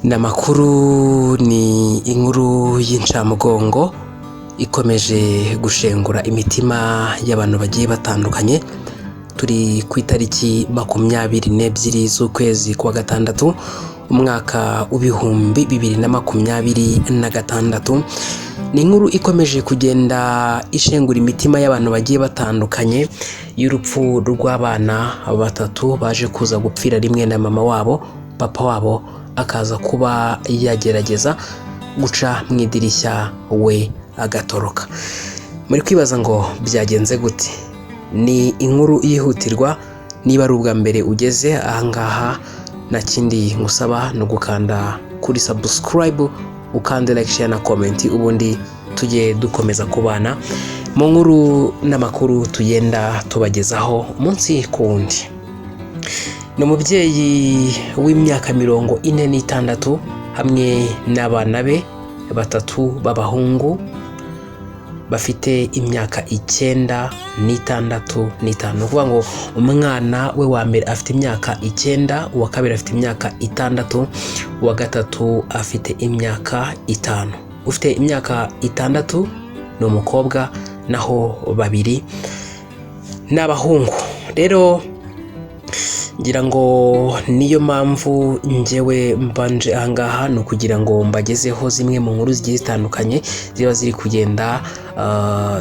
Namakuru ni inkuru y'incamugongo ikomeje gushengura imitima y'abantu bagiye batandukanye. Turi ku itariki 22 z'ukwezi kwa gatandatu umwaka w'ibihumbi 2026. Ni inkuru ikomeje kugenda ishengura imitima y'abantu bagiye batandukanye y'urupfu rw'abana batatu baje kuza gupfira rimwe na mama wabo. Papa wabo akaza kuba yagerageza guca mu idirishya we agatoroka. Muri kwibaza ngo byagenze gute? Ni inkuru yihutirwa. Niba ari ubwa mbere ugeze ahangaha, nta kindi ngusaba no gukanda kuri subscribe, ukande like, share na comment, ubundi tujye dukomeza kubana mu nkuru n'amakuru tugenda tubagezaho umunsi ku wundi. Ni umubyeyi w'imyaka 46 hamwe n'abana be batatu b'abahungu bafite imyaka 96. Kuvuga ngo umwana we wa mbere afite imyaka 9, uwa kabiri afite imyaka 6, uwa gatatu afite imyaka 5. Ufite imyaka 6 ni umukobwa, naho babiri n'abahungu. Rero ngira ngo niyo mpamvu njyewe mbanje ahangaha no kugira ngo mbagezeho zimwe mu nkuru zigiye zitandukanye ziba ziri kugenda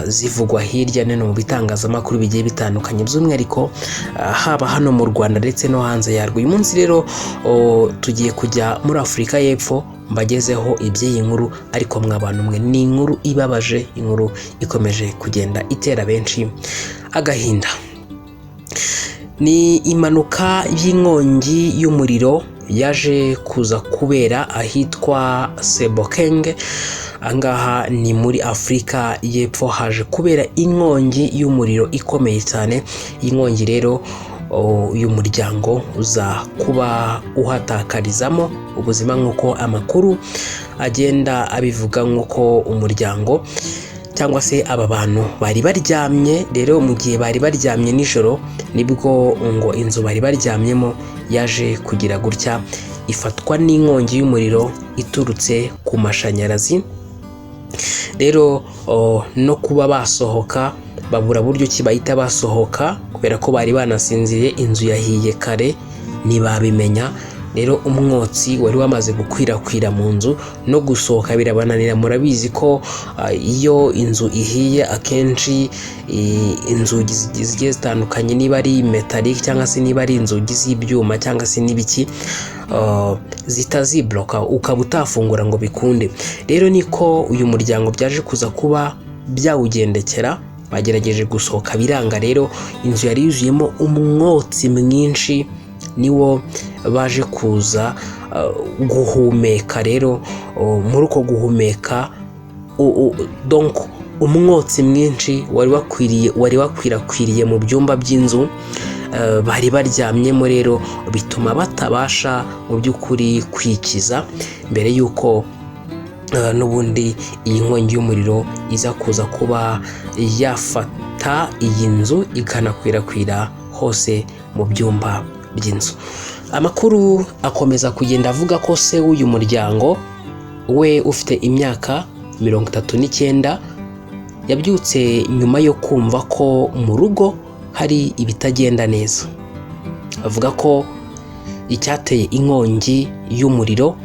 zivugwa hirya no mu bitangazamakuru bigiye bitandukanye, by'umwihariko haba hano mu Rwanda ndetse no hanze yarwo. Uyu munsi rero tugiye kujya muri Afurika y'Epfo mbagezeho iby'iyi nkuru, ariko mw'abantu mwe, ni inkuru ibabaje, inkuru ikomeje kugenda itera benshi agahinda. Ni impanuka y'inkongi y'umuriro yaje kuza kubera ahitwa Sebokeng. Angaha ni muri Afurika y'Epfo, haje kubera inkongi y'umuriro ikomeye cyane. Inkongi rero uyu muryango uza kuba uhatakarizamo ubuzima, nk'uko amakuru agenda abivuga, nk'uko umuryango cyangwa se aba bantu bari baryamye. Rero mu gihe bari baryamye nijoro, nibwo ngo inzu bari baryamyemo yaje kugira gutya ifatwa n'inkongi y'umuriro iturutse ku mashanyarazi. Rero no kuba basohoka babura buryo ki bahita basohoka, kubera ko bari banasinziriye, inzu yahiye kare ntibabimenya. Rero umwotsi wari wamaze gukwirakwira mu nzu, no gusohoka birabananira. Murabizi ko iyo inzu ihiye akenshi inzugi zigiye zitandukanye, niba ari metallic cyangwa se niba ari inzugi z'ibyuma cyangwa se n'ibiki, zitazibloka ukaba utafungura ngo bikunde. Rero niko uyu muryango byaje kuza kuba byawugendekera, bagerageje gusohoka biranga. Rero inzu yari yuzuyemo umwotsi mwinshi, niwo baje kuza guhumeka. Rero muri uko guhumeka donc umwotsi mwinshi wari wakwirakwiriye mu byumba by'inzu bari baryamyemo. Rero bituma batabasha mu by'ukuri kwikiza, mbere y'uko n'ubundi iyi nkongi y'umuriro iza kuza kuba yafata iyi nzu ikanakwirakwira hose mu byumba by'inzu. Amakuru akomeza kugenda avuga ko se w'uyu muryango, we ufite imyaka 39, yabyutse nyuma yo kumva ko mu rugo hari ibitagenda neza. Avuga ko icyateye inkongi y'umuriro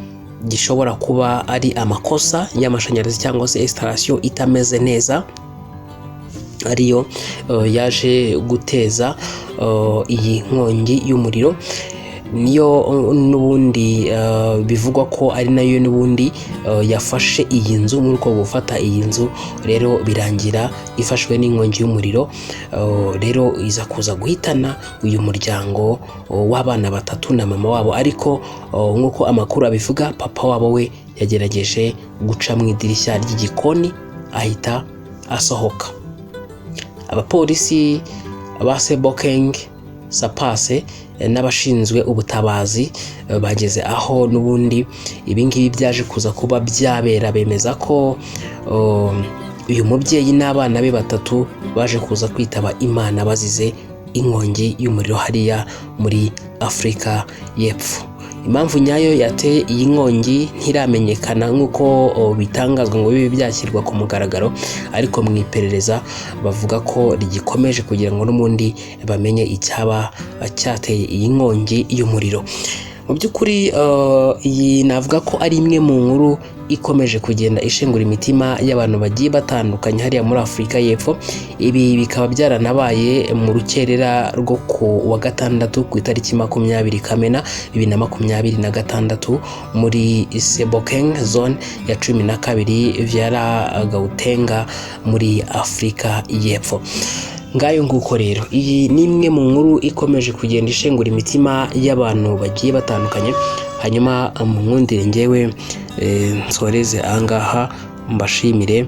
gishobora kuba ari amakosa y'amashanyarazi cyangwa se installation itameze neza, ariyo yaje guteza iyi nkongi y'umuriro. Niyo n'ubundi bivugwa ko ari nayo n'ubundi yafashe iyi nzu. Muri uko gufata iyi nzu rero birangira ifashwe n'inkongi y'umuriro. Rero iza kuza guhitana uyu muryango w'abana batatu na mama wabo, ariko nk'uko amakuru abivuga, papa wabo we yagerageje guca mu idirishya ry'igikoni ahita asohoka. Abapolisi ba Sebokeng Sapase n'abashinzwe ubutabazi bageze aho n'ubundi ibingibi byaje kuza kuba byabera. Bemeza ko uyu mubyeyi n'abana be batatu baje kuza kwitaba Imana bazize inkongi y'umuriro hariya muri Afurika y'Epfo. Impamvu nyayo yateye iyi nkongi ntiramenyekana nk'uko bitangazwa ngo bibe byashyirwa ku mugaragaro, ariko mu iperereza bavuga ko rigikomeje kugira ngo n'ubundi bamenye icyaba cyateye iyi nkongi y'umuriro. Mu by'ukuri iyi navuga ko ari imwe mu nkuru ikomeje kugenda ishengura imitima y'abantu bagiye batandukanye hariya muri Afurika y'Epfo. Ibi bikaba byaranabaye mu rukerera rwo ku wa gatandatu ku itariki 20 Kamena 2026 muri Sebokeng zone ya 12 Viara Gautenga muri Afurika y'Epfo. Ngayo nguko rero, iyi ni imwe mu nkuru ikomeje kugenda ishengura imitima y'abantu bagiye batandukanye. Hanyuma mu nkundire njyewe nsoreze ahangaha, mbashimire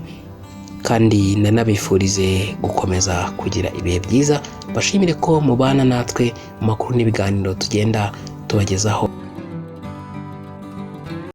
kandi nanabifurize gukomeza kugira ibihe byiza. Bashimire ko mubana natwe mu makuru n'ibiganiro tugenda tubagezaho.